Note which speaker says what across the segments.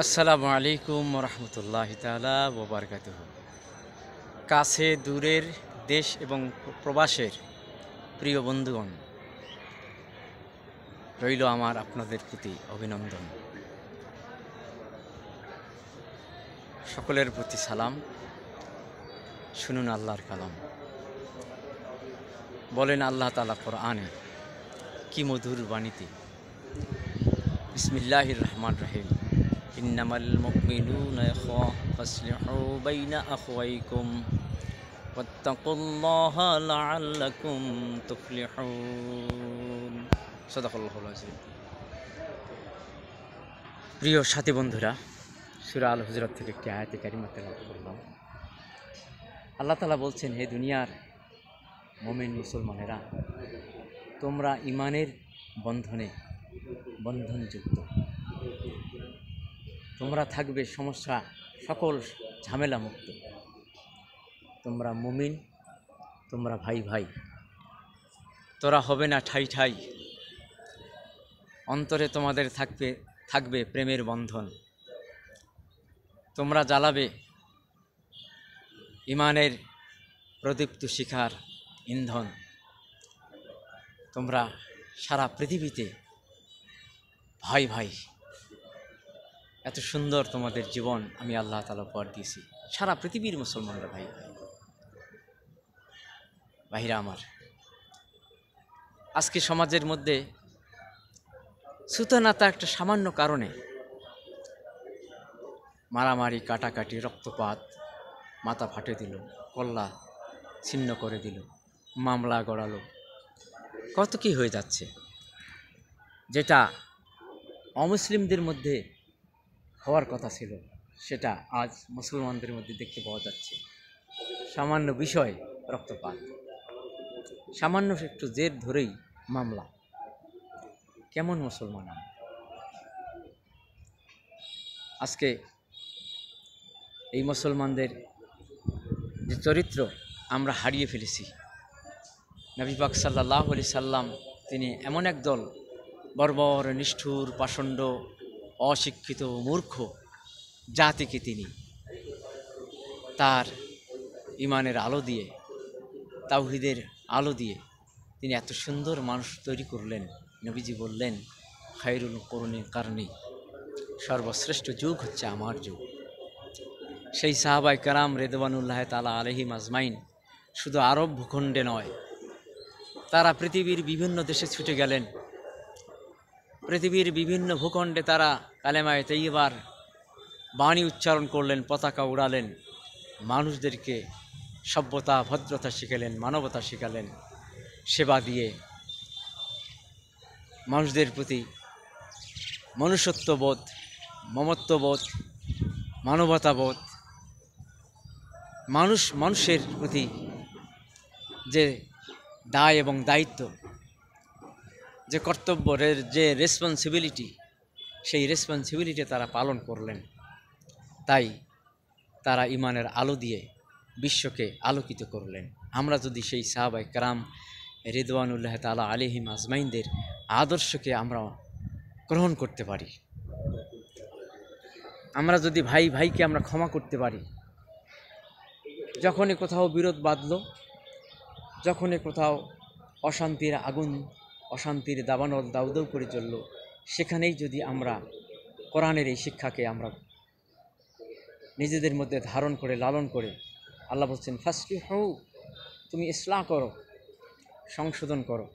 Speaker 1: আসসালামু আলাইকুম রহমতুল্লাহি তাআলা ওয়া বারাকাতুহু। কাছে দূরের দেশ এবং প্রবাসের প্রিয় বন্ধুগণ, রইল আমার আপনাদের প্রতি অভিনন্দন। সকলের প্রতি সালাম। শুনুন আল্লাহর কালাম। বলেন আল্লাহ তাআলা কোরআনে, কি মধুর বাণীতে, বিসমিল্লাহির রহমানির রহিম। ইন্নামাল মুমিনুনা ইখওয়া ফাসলিহু বাইনা আখওয়াইকুম ওয়াত্তাকুল্লাহা লাআল্লাকুম তুফলিহুন। সাদাকাল্লাহুল আযীম। প্রিয় সাথী বন্ধুরা, সূরা আল হুজুরাত থেকে একটি আয়াতে কারিমা তেলাওয়াত করলাম। আল্লাহ তাআলা বলছেন, হে দুনিয়ার মুমিন মুসলমানেরা, তোমরা ঈমানের বন্ধনে বন্ধনযুক্ত। তোমরা থাকবে সমস্যা সকল ঝামেলা মুক্ত। তোমরা মুমিন, তোমরা ভাই ভাই, তোরা হবে না ঠাই ঠাই। অন্তরে তোমাদের থাকবে প্রেমের বন্ধন। তোমরা জ্বালাবে ঈমানের প্রদীপ্ত শিখার ইন্ধন। তোমরা সারা পৃথিবীতে ভাই ভাই। এত সুন্দর তোমাদের জীবন আমি আল্লাহ তাআলা উপহার দিয়েছি। সারা পৃথিবীর মুসলমানরা ভাই ভাই। ভাইরা আমার, আজকে সমাজের মধ্যে সুতানাতা একটা সামান্য কারণে মারামারি, কাটাকাটি, রক্তপাত, মাথা ফাটে দিল, কল্লা ছিন্ন করে দিল, মামলা গড়ালো, কত কি হয়ে যাচ্ছে, যেটা অমুসলিমদের মধ্যে হওয়ার কথা ছিল সেটা আজ মুসলমানদের মধ্যে দেখতে পাওয়া যাচ্ছে। সামান্য বিষয় রক্তপাত, সামান্য একটু জেদ ধরেই মামলা। কেমন মুসলমান আমরা? আজকে এই মুসলমানদের যে চরিত্র আমরা হারিয়ে ফেলেছি। নবী পাক সাল্লাল্লাহু আলাইহি সাল্লাম তিনি এমন এক দল বর্বর, নিষ্ঠুর, পাষণ্ড, অশিক্ষিত, মূর্খ জাতিকে তিনি তার ঈমানের আলো দিয়ে, তাওহীদের আলো দিয়ে তিনি এত সুন্দর মানুষ তৈরি করলেন। নবীজি বললেন, খায়রুল কুরুনি কারনি, সর্বশ্রেষ্ঠ যুগ হচ্ছে আমার যুগ। সেই সাহাবায়ে কেরাম রিদওয়ানুল্লাহ তাআলা আলাইহিম আজমাইন শুধু আরব ভূখণ্ডে নয়, তারা পৃথিবীর বিভিন্ন দেশে ছুটে গেলেন। পৃথিবীর বিভিন্ন ভূখণ্ডে তারা কালেমায়ে তাইয়্যিবার বাণী উচ্চারণ করলেন, পতাকা উড়ালেন, মানুষদেরকে সভ্যতা, ভদ্রতা শিখালেন, মানবতা শিখালেন। সেবা দিয়ে মানুষদের প্রতি মনুষ্যত্ববোধ, মমত্ববোধ, মানবতাবোধ, মানুষের প্রতি যে দায় এবং দায়িত্ব, যে কর্তব্যের যে রেসপন্সিবিলিটি, সেই রেসপন্সিবিলিটি তারা পালন করলেন। তাই তারা ঈমানের আলো দিয়ে বিশ্বকে আলোকিত করলেন। আমরা যদি সেই সাহাবায়ে কেরাম রিদওয়ানুল্লাহ তাআলা আলাইহিম আজমাইনদের আদর্শকে আমরা গ্রহণ করতে পারি, আমরা যদি ভাই ভাইকে আমরা ক্ষমা করতে পারি, যখনই কোথাও বিরোধ বাঁধল, যখনই কোথাও অশান্তির আগুন, অশান্তির দাবানল দাউ দাউ করে জ্বলল, সেখানেই যদি আমরা কোরআনের এই শিক্ষাকে আমরা নিজেদের মধ্যে ধারণ করে, লালন করে, আল্লাহ বলছেন ফাসলিহু, তুমি ইসলাহ করো, সংশোধন করো,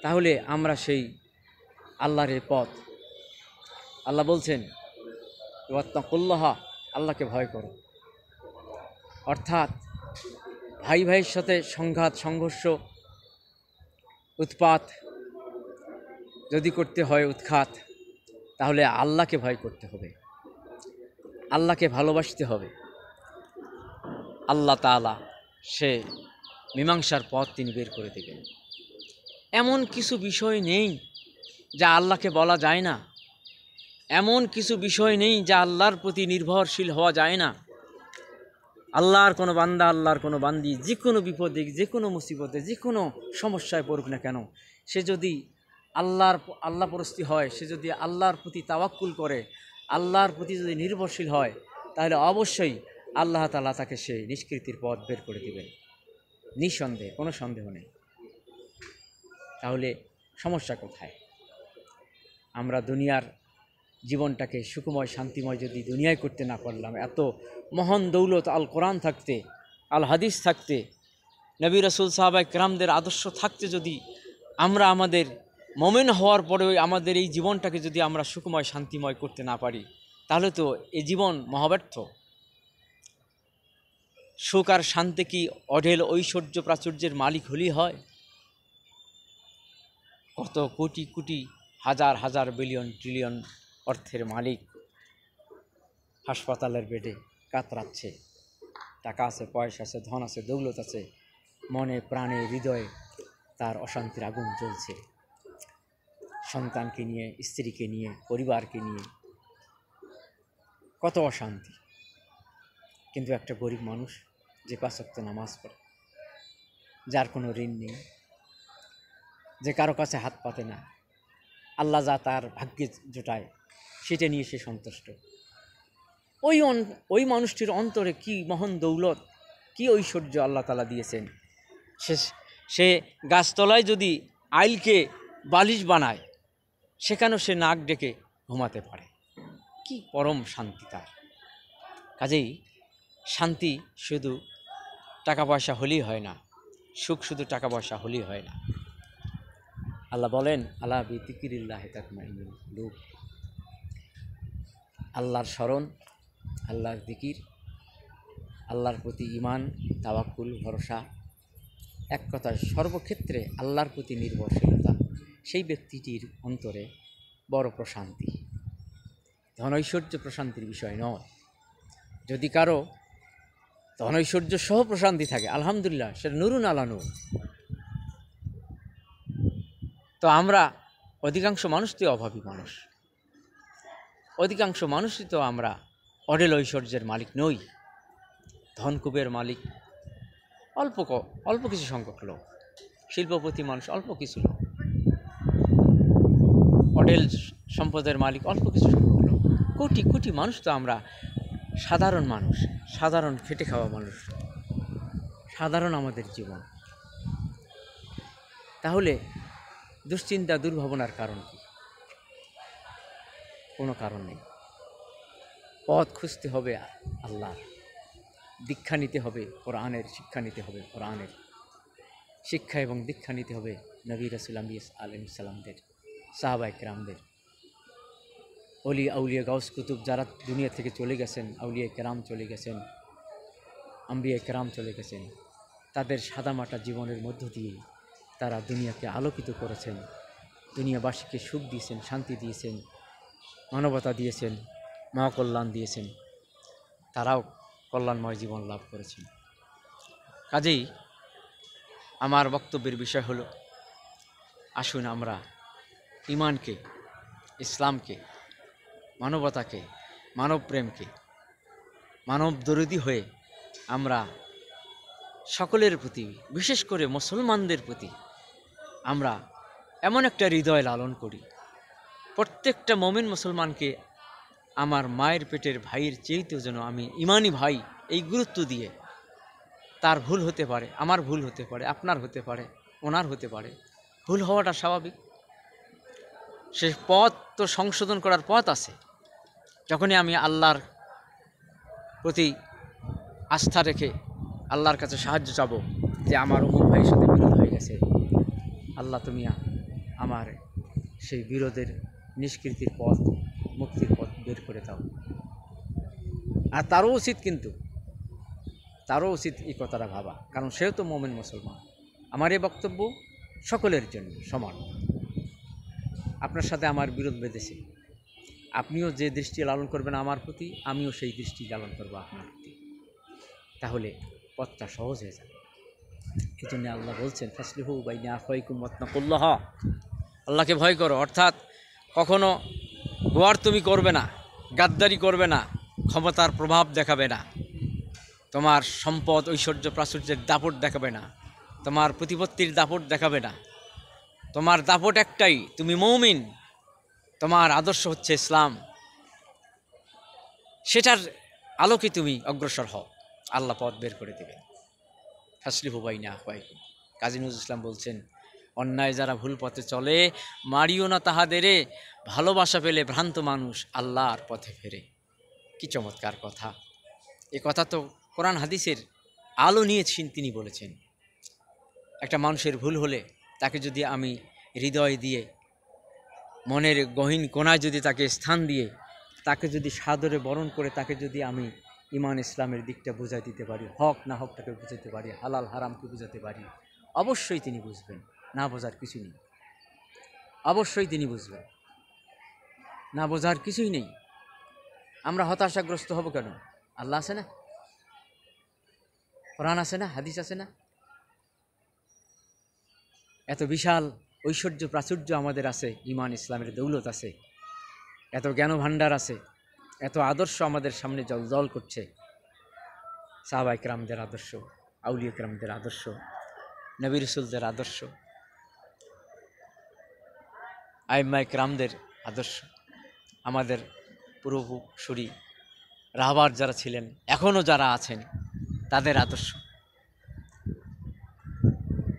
Speaker 1: তাহলে আমরা সেই আল্লাহর এই পথ, আল্লাহ বলছেন ওয়াত্তাকুল্লাহ, আল্লাহকে ভয় করো। অর্থাৎ ভাই ভাইয়ের সাথে সংঘাত, সংঘর্ষ, উৎপাত যদি করতে হয়, উৎখাত, তাহলে আল্লাহকে ভয় করতে হবে, আল্লাহকে ভালোবাসতে হবে। আল্লাহ তাআলা সে মীমাংসার পথ তিনি বের করে দেবেন। এমন কিছু বিষয় নেই যা আল্লাহকে বলা যায় না, এমন কিছু বিষয় নেই যা আল্লাহর প্রতি নির্ভরশীল হওয়া যায় না। আল্লাহর কোনো বান্দা, আল্লাহর কোনো বান্দি যে কোনো বিপদে, যে কোনো মুসিবতে, যে কোনো সমস্যায় পড়ুক না কেন, সে যদি আল্লাহপরস্তি হয়, সে যদি আল্লাহর প্রতি তাওয়াক্কুল করে, আল্লাহর প্রতি যদি নির্ভরশীল হয়, তাহলে অবশ্যই আল্লাহ তাআলা তাকে সেই নিষ্কৃতির পথ বের করে দিবেন, নিঃসন্দেহে, কোনো সন্দেহ নেই। তাহলে সমস্যা কোথায়? আমরা দুনিয়ার জীবনটাকে সুখময় শান্তিময় যদি দুনিয়ায় করতে না পারলাম, এত মহান দৌলত আল কোরআন থাকতে, আল হাদিস থাকতে, নবী রাসূল সাহাবায়ে কেরামদের আদর্শ থাকতে যদি আমরা আমাদের মোমেন হওয়ার পরেও আমাদের এই জীবনটাকে যদি আমরা সুখময় শান্তিময় করতে না পারি, তাহলে তো এই জীবন মহাব্যর্থ। সুখ আর শান্তি কি অঢেল ঐশ্বর্য প্রাচুর্যের মালিক হলেই হয়? কত কোটি কোটি হাজার হাজার বিলিয়ন ট্রিলিয়ন অর্থের মালিক হাসপাতালের বেডে কাতরাচ্ছে, টাকা আছে, পয়সা আছে, ধন আছে, দৌলত আছে, মনে প্রাণে হৃদয়ে তার অশান্তির আগুন জ্বলছে, সন্তানকে নিয়ে, স্ত্রীকে নিয়ে, পরিবারকে নিয়ে কত অশান্তি। কিন্তু একটা গরিব মানুষ যে 5 ওয়াক্ত নামাজ পড়ে, যার কোনো ঋণ নেই, যে কারো কাছে হাত পাতে না, আল্লাহ যা তার ভাগ্যে জোটায় সেটা নিয়ে সে সন্তুষ্ট, ওই মানুষটির অন্তরে কি মহান দৌলত, কি ঐশ্বর্য আল্লাহ তাআলা দিয়েছেন। সে গাছতলায় যদি আইলকে বালিশ বানায়, সেখানেও সে নাক ডেকে ঘুমাতে পারে, কি পরম শান্তি তার। কাজেই শান্তি শুধু টাকা পয়সা হলেই হয় না, সুখ শুধু টাকা পয়সা হলেই হয় না। আল্লাহ বলেন, আলা বিযিকরিল্লাহি তাতমাইন্নুল কুলুব। আল্লাহর স্মরণ, আল্লাহর জিকির, আল্লাহর প্রতি ঈমান, তাওয়াক্কুল, ভরসা, এক কথায় সর্বক্ষেত্রে আল্লাহর প্রতি নির্ভরশীলতা, সেই ব্যক্তিটির অন্তরে বড় প্রশান্তি। ধনৈশ্বর্য প্রশান্তির বিষয় নয়। যদি কারো ধনৈশ্বর্য সহ প্রশান্তি থাকে, আলহামদুলিল্লাহ, সেটা নুরুন আলা নূর। তো আমরা অধিকাংশ মানুষ তো অভাবী মানুষ, অধিকাংশ মানুষই তো আমরা অঢেল ঐশ্বর্যের মালিক নই। ধনকুবের মালিক অল্প কিছু সংখ্যক লোক, শিল্পপতি মানুষ অল্প কিছু লোক, অঢেল সম্পদের মালিক অল্প কিছু সংখ্যক লোক। কোটি কোটি মানুষ তো আমরা সাধারণ মানুষ, সাধারণ খেটে খাওয়া মানুষ, সাধারণ আমাদের জীবন। তাহলে দুশ্চিন্তা দুর্ভাবনার কারণ কি? কোনো কারণ নেই। পথ খুঁজতে হবে আল্লাহর, দীক্ষা নিতে হবে কোরআনের, শিক্ষা নিতে হবে কোরআনের শিক্ষা, এবং দীক্ষা নিতে হবে নবী রাসূল আলাইহিস সালামদের, সাহাবায়ে কেরামদের, ওলি আউলিয়া গাউস কুতুব যারা দুনিয়া থেকে চলে গেছেন, আউলিয়া কেরাম চলে গেছেন, আম্বিয়া কেরাম চলে গেছেন, তাদের সাদামাটা জীবনের মধ্য দিয়ে তারা দুনিয়াকে আলোকিত করেছেন, দুনিয়াবাসীকে সুখ দিয়েছেন, শান্তি দিয়েছেন, মানবতা দিয়েছেন, মহাকল্যাণ দিয়েছেন, তারাও কল্যাণময় জীবন লাভ করেছেন। কাজেই আমার বক্তব্যের বিষয় হলো, আসুন আমরা ঈমানকে, ইসলামকে, মানবতাকে, মানবপ্রেমকে, মানবদরদী হয়ে আমরা সকলের প্রতি, বিশেষ করে মুসলমানদের প্রতি আমরা এমন একটা হৃদয় লালন করি, প্রত্যেকটা মুমিন মুসলমানকে আমার মায়ের পেটের ভাইয়ের চেয়েতেও যেন আমি ইমানি ভাই, এই গুরুত্ব দিয়ে, তার ভুল হতে পারে, আমার ভুল হতে পারে, আপনার হতে পারে, ওনার হতে পারে, ভুল হওয়াটা স্বাভাবিক। সে পথ তো সংশোধন করার পথ আছে। যখনই আমি আল্লাহর প্রতি আস্থা রেখে আল্লাহর কাছে সাহায্য চাবো যে আমার অমুক ভাইয়ের সাথে বিরোধ হয়ে গেছে, আল্লাহ তুমি আমার সেই বিরোধের নিষ্কৃতির পথ, মুক্তির পথ বের করে দাও। আর তারও উচিত, কিন্তু তারও উচিত এই কথাটা ভাবা, কারণ সেও তো মুমিন মুসলমান। আমার এই বক্তব্য সকলের জন্য সমান। আপনার সাথে আমার বিরোধ বেঁধেছে, আপনিও যে দৃষ্টি লালন করবেন আমার প্রতি, আমিও সেই দৃষ্টি লালন করবো আপনার প্রতি, তাহলে পথটা সহজ হয়ে যাবে। এই জন্য আল্লাহ বলছেন, ফাসলিহু বাইনা আখাওয়িকুম ওয়াত্তাকুল্লাহ, আল্লাহকে ভয় করো, অর্থাৎ কখনো গোয়ার তুমি করবে না, গাদ্দারি করবে না, ক্ষমতার প্রভাব দেখাবে না, তোমার সম্পদ ঐশ্বর্য প্রাচুর্যের দাপট দেখাবে না, তোমার প্রতিপত্তির দাপট দেখাবে না। তোমার দাপট একটাই, তুমি মুমিন, তোমার আদর্শ হচ্ছে ইসলাম, সেটার আলোকে তুমি অগ্রসর হও, আল্লাহ পথ বের করে দেবে। ফাসলিহু বাইনা আখওয়াইকুম। কাজী নজরুল ইসলাম বলছেন, অন্যায় যারা ভুল পথে চলে মারিও না তাহাদেরে, ভালোবাসা পেলে ভ্রান্ত মানুষ আল্লাহর পথে ফেরে। কি চমৎকার কথা! এ কথা তো কোরআন হাদিসের আলো নিয়েছেন তিনি বলেছেন। একটা মানুষের ভুল হলে তাকে যদি আমি হৃদয় দিয়ে, মনের গহীন কোণায় যদি তাকে স্থান দিয়ে, তাকে যদি সাদরে বরণ করে, তাকে যদি আমি ইমান ইসলামের দিকটা বুঝাই দিতে পারি, হক না হকটাকে বুঝাতে পারি, হালাল হারামকে বুঝাতে পারি, অবশ্যই তিনি বুঝবেন। না বোঝার কিছু নেই, অবশ্যই তিনি বুঝবেন। না বোঝার কিছুই নেই। আমরা হতাশাগ্রস্ত হব কেন? আল্লাহ আছে না, কোরআন আছে না, হাদিস আছে না, এত বিশাল ঐশ্বর্য প্রাচুর্য আমাদের আছে, ইমান ইসলামের দৌলত আছে, এত জ্ঞান ভাণ্ডার আছে, এত আদর্শ আমাদের সামনে জল করছে। সাহাবায়ে কেরামদের আদর্শ, আউলিয়া কেরামদের আদর্শ, নবী রাসূলদের আদর্শ, আইম্মায়ে কেরামদের আদর্শ, আমাদের পূর্বসূরি রাহবার যারা ছিলেন, এখনও যারা আছেন, তাদের আদর্শ।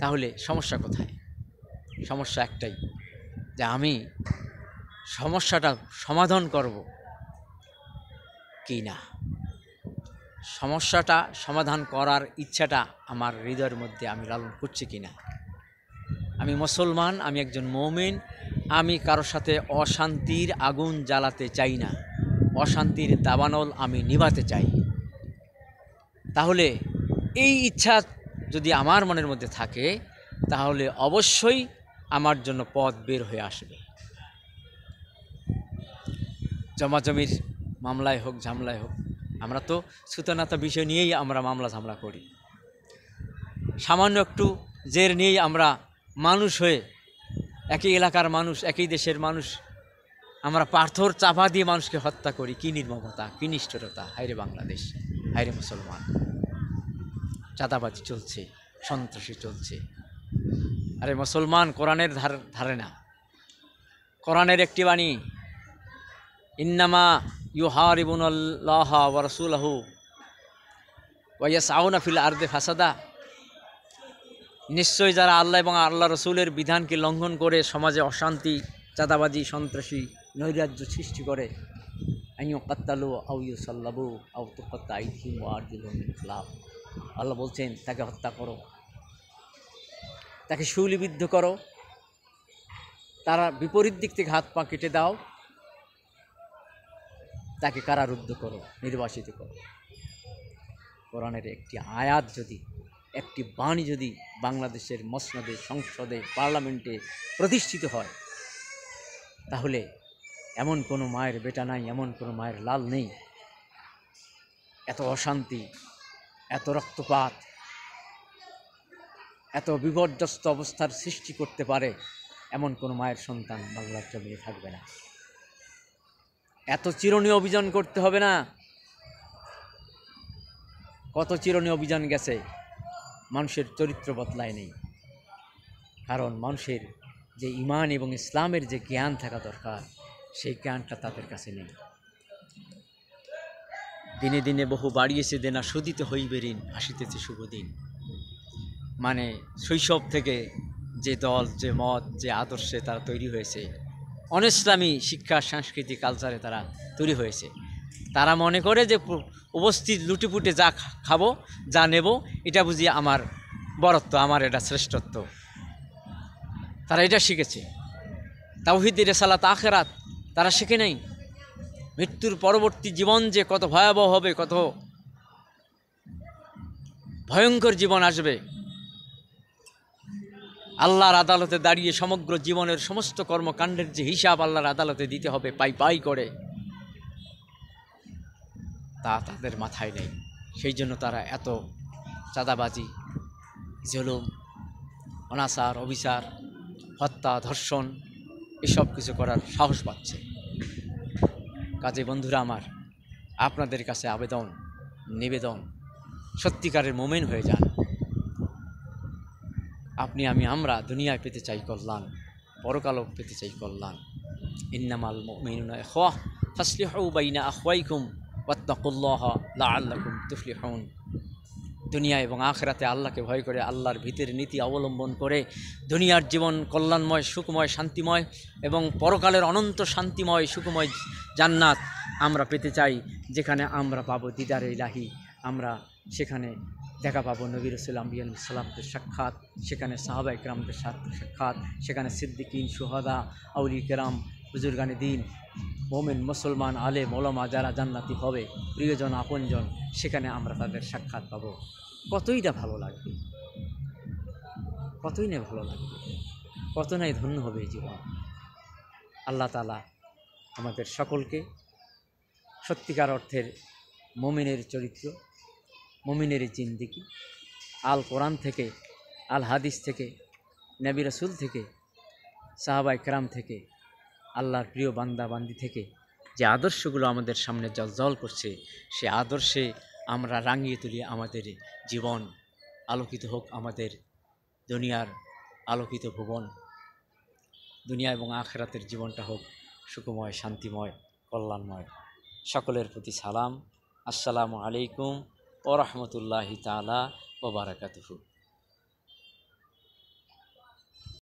Speaker 1: তাহলে সমস্যা কোথায়? সমস্যা একটাই, যে আমি সমস্যাটা সমাধান করব কি না, সমস্যাটা সমাধান করার ইচ্ছাটা আমার হৃদয়ের মধ্যে আমি লালন করছি কিনা। আমি মুসলমান, আমি একজন মুমিন, আমি কারোর সাথে অশান্তির আগুন জ্বালাতে চাই না, অশান্তির দাবানল আমি নিভাতে চাই। তাহলে এই ইচ্ছা যদি আমার মনের মধ্যে থাকে, তাহলে অবশ্যই আমার জন্য পথ বের হয়ে আসবে। জমাজমির মামলায় হোক, ঝামেলায় হোক, আমরা তো সুতনাতা বিষয় নিয়েই আমরা মামলা ঝামেলা করি। সামান্য একটু জের নিয়েই আমরা মানুষ হয়ে, একই এলাকার মানুষ, একই দেশের মানুষ, আমরা পাথর চাপা দিয়ে মানুষকে হত্যা করি। কি নির্মমতা, কি নিষ্ঠুরতা! হায়রে বাংলাদেশ, হায়রে মুসলমান! চাঁদাবাজি চলছে, সন্ত্রাসী চলছে। আরে মুসলমান কোরআনের ধারে না। কোরআনের একটি বাণী, ইন্নামা ইউহারিবুনাল্লাহ ওয়া রাসূলাহু ওয়া ইয়াসআউনা ফিল আরদি ফাসাদা। নিশ্চয়ই যারা আল্লাহ এবং আল্লাহ রসুলের বিধানকে লঙ্ঘন করে সমাজে অশান্তি, চাঁদাবাজি, সন্ত্রাসী, নৈরাজ্য সৃষ্টি করে, আইয়ুকাত্তালু আও ইউসাল্লাবু আও তুকাত্তা আইদিহিম ওয়া আরজুলুহুম মিন খিলাফ। আল্লাহ বলছেন, তাকে হত্যা করো, তাকে শূলবিদ্ধ করো, তারা বিপরীত দিক থেকে হাত পা কেটে দাও, তাকে কারারুদ্ধ করো, নির্বাসিত করো। কোরআনের একটি আয়াত যদি, একটি বাণী যদি বাংলাদেশের মসনদে, সংসদে, পার্লামেন্টে প্রতিষ্ঠিত হয়, তাহলে এমন কোনো মায়ের বেটা নাই, এমন কোনো মায়ের লাল নেই, এত অশান্তি, এত রক্তপাত, এত বিপর্যস্ত অবস্থার সৃষ্টি করতে পারে এমন কোনো মায়ের সন্তান বাংলার জমিনে থাকবে না। এত চিরণীয় অভিযান করতে হবে না। কত চিরণীয় অভিযান গেছে, মানুষের চরিত্র বদলায় নেই। কারণ মানুষের যে ইমান এবং ইসলামের যে জ্ঞান থাকা দরকার, সেই জ্ঞানটা তাদের কাছে নেই। দিনে দিনে বহু বাড়িয়েছে দেনা, শুধিতে হইবে ঋণ, আসিতেছে শুভদিন। মানে শৈশব থেকে যে দল, যে মত, যে আদর্শে তারা তৈরি হয়েছে, অনিসলামী শিক্ষা, সংস্কৃতি, কালচারে তারা তৈরি হয়েছে, তারা মনে করে যে উপস্থিত লুটিপুটে যা খাবো, যা নেব, এটা বুঝি আমার বরত্ব, আমার এটা শ্রেষ্ঠত্ব। তারা এটা শিখেছে। তাওহীদ, রিসালাত, আখিরাত তারা শিখে নাই। মৃত্যুর পরবর্তী জীবন যে কত ভয়াবহ হবে, কত ভয়ঙ্কর জীবন আসবে, আল্লাহর আদালতে দাঁড়িয়ে সমগ্র জীবনের সমস্ত কর্মকাণ্ডের যে হিসাব আল্লাহর আদালতে দিতে হবে পাই পাই করে, তা তাদের মাথায় নেই। সেই জন্য তারা এত চাঁদাবাজি, জুলুম, অনাচার, অবিচার, হত্যা, ধর্ষণ এসব কিছু করার সাহস পাচ্ছে। কাজে বন্ধুরা আমার, আপনাদের কাছে আবেদন, নিবেদন, সত্যিকারের মোমেন হয়ে যান। আপনি, আমি, আমরা দুনিয়ায় পেতে চাই কল্যাণ, পরকালও পেতে চাই কল্যাণ। ইন্নামাল মুমিনুনা ইখওয়াহ ফাসলিহু বাইনা আখওয়াইকুম। ওয়াত্তাকুল্লাহ লাআল্লাকুম তুফলিহুন। দুনিয়া এবং আখিরাতে আল্লাহকে ভয় করে, আল্লাহর ভীতির নীতি অবলম্বন করে দুনিয়ার জীবন কল্যাণময়, সুখময়, শান্তিময় এবং পরকালের অনন্ত শান্তিময়, সুখময় জান্নাত আমরা পেতে চাই, যেখানে আমরা পাবো দিদারে ইলাহি। আমরা সেখানে দেখা পাবো নবী রাসূল আম্বিয়া সালামদের সাক্ষাৎ, সেখানে সাহাবা ইকরামদের সাক্ষাৎ, সেখানে সিদ্দিকিন, শুহাদা, আউলি কেরাম, বুজুর্গানে দিন, মোমেন, মুসলমান, আলেম, ওলামা যারা জান্নাতি হবে, প্রিয়জন, আপনজন, সেখানে আমরা তাদের সাক্ষাৎ পাবো। কতই না ভালো লাগবে, কতই না ভালো লাগবে, কত নাই ধন্য হবে এই জীবন। আল্লাহ তাআলা আমাদের সকলকে সত্যিকার অর্থের মুমিনের চরিত্র, মুমিনের জিন্দেগি, আল কোরআন থেকে, আল হাদিস থেকে, নবী রাসূল থেকে, সাহাবা ইকরাম থেকে, আল্লাহর প্রিয় বান্দা বান্দি থেকে যে আদর্শগুলো আমাদের সামনে জ্বলজ্বল করছে, সে আদর্শে আমরা রাঙিয়ে তুলি আমাদের জীবন। আলোকিত হোক আমাদের দুনিয়ার আলোকিত ভুবন, দুনিয়া এবং আখিরাতের জীবনটা হোক সুখময়, শান্তিময়, কল্যাণময়। সকলের প্রতি সালাম। আসসালামু আলাইকুম ওয়া রাহমাতুল্লাহি তাআলা ওয়া বারাকাতুহু।